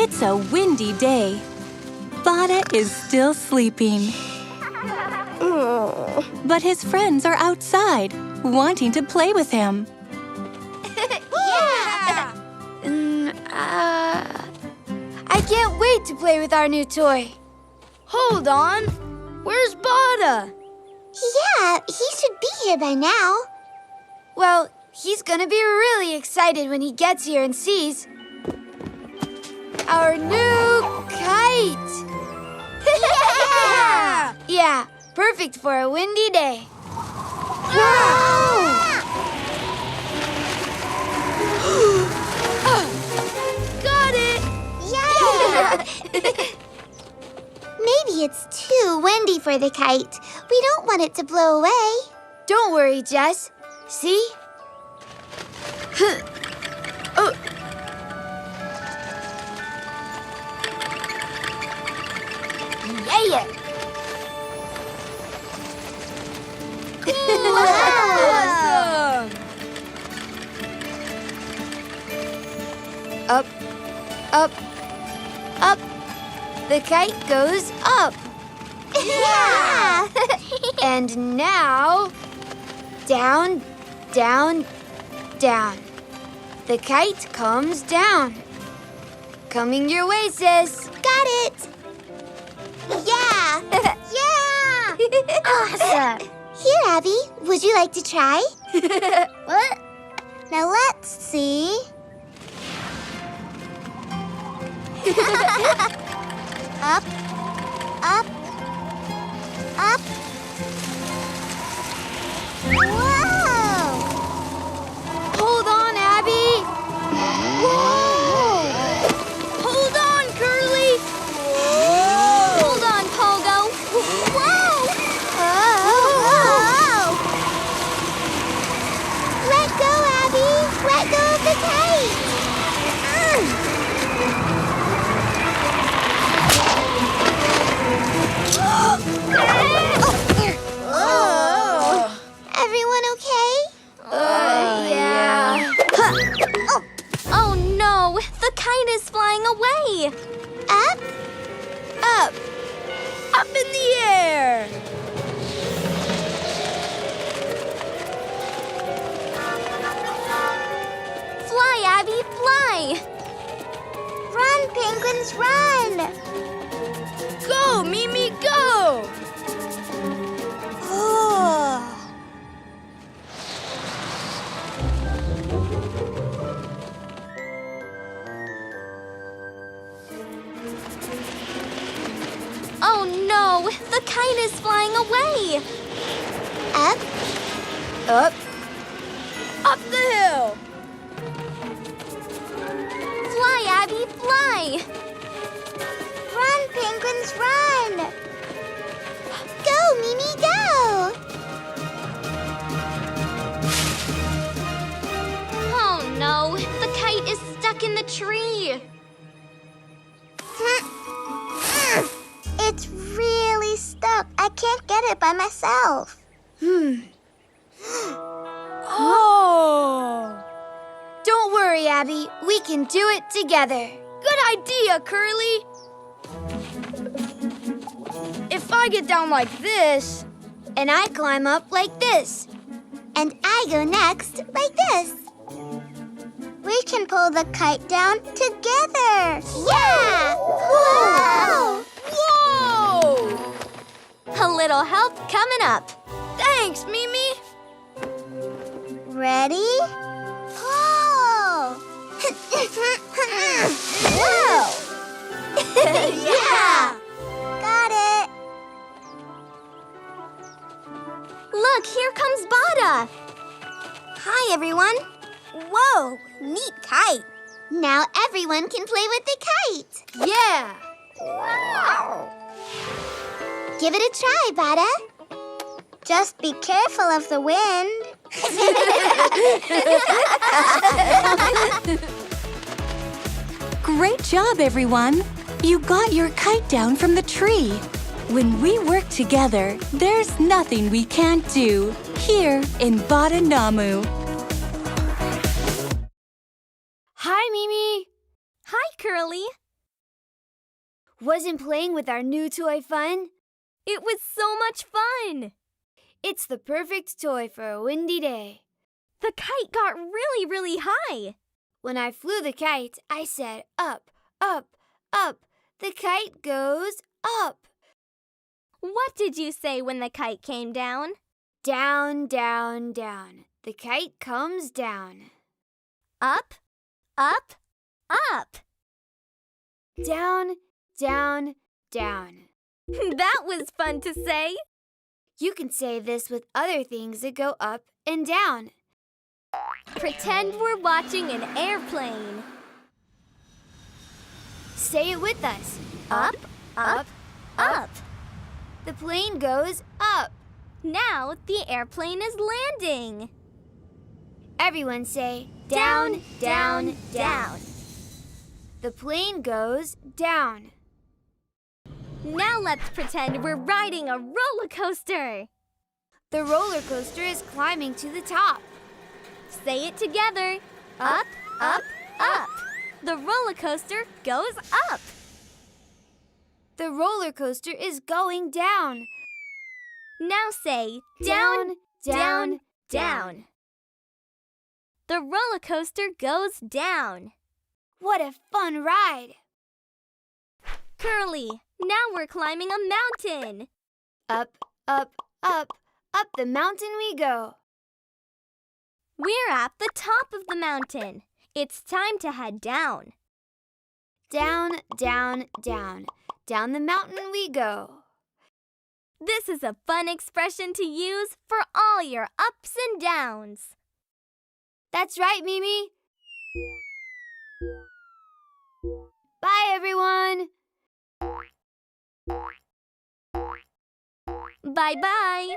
It's a windy day. Bada is still sleeping. But his friends are outside, wanting to play with him. Yeah! I can't wait to play with our new toy. Hold on. Where's Bada? Yeah, he should be here by now. Well, he's gonna be really excited when he gets here and sees our new kite. Yeah! Yeah, perfect for a windy day. Got it! Yeah! Maybe it's too windy for the kite. We don't want it to blow away. Don't worry, Jess. See? Yeah! Awesome! Up, up, up. The kite goes up. Yeah! And now, down, down, down. The kite comes down. Coming your way, sis. Got it! Yeah! Yeah! Awesome! Here, Abby, would you like to try? What? Now let's see. Up, up, up. Whoa! Hold on, Abby. Whoa! Hold on, Curly. Hold on, Pogo. Whoa! Oh! Let go, Abby! Let go of the kite! Oh. Everyone okay? Yeah. Oh no! The kite is flying away! Up? Up. Up in the air. Fly, Abby, fly! Run, penguins, run! Go, Mimi, go. Oh. Oh no! The kite is flying away! Up? Up. Up the hill. Fly, Abby, fly! Run, penguins, run! Go, Mimi, go! Oh no! The kite is stuck in the tree! It's really stuck. I can't get it by myself. Oh. Don't worry, Abby. We can do it together. Good idea, Curly. If I get down like this, and I climb up like this, And I go next like this. We can pull the kite down together. Yeah! Whoa! whoa! A little help coming up. Thanks, Mimi. Ready? Pull! Whoa! Yeah! Got it! Look, here comes Bada. Hi, everyone. Whoa, neat kite. Now everyone can play with the kite. Yeah. Give it a try, Bada. Just be careful of the wind. Great job, everyone. You got your kite down from the tree. When we work together, there's nothing we can't do here in Badanamu. Hi, Mimi. Hi, Curly. Wasn't playing with our new toy fun? It was so much fun! It's the perfect toy for a windy day. The kite got really, really high. When I flew the kite, I said, up, up, up. The kite goes up. What did you say when the kite came down? Down, down, down. The kite comes down. Up, up, up. Down, down, down. That was fun to say. You can say this with other things that go up and down. Pretend we're watching an airplane. Say it with us. Up, up, up. The plane goes up. Now the airplane is landing. Everyone say, down, down, down. down. The plane goes down. Now let's pretend we're riding a roller coaster. The roller coaster is climbing to the top. Say it together. Up, up, up. The roller coaster goes up. The roller coaster is going down. Now say Down, down, down. The roller coaster goes down. What a fun ride! Curly, now we're climbing a mountain. Up, up, up, up the mountain we go. We're at the top of the mountain. It's time to head down. Down, down, down. Down the mountain we go. This is a fun expression to use for all your ups and downs. That's right, Mimi. Bye, everyone. Bye-bye.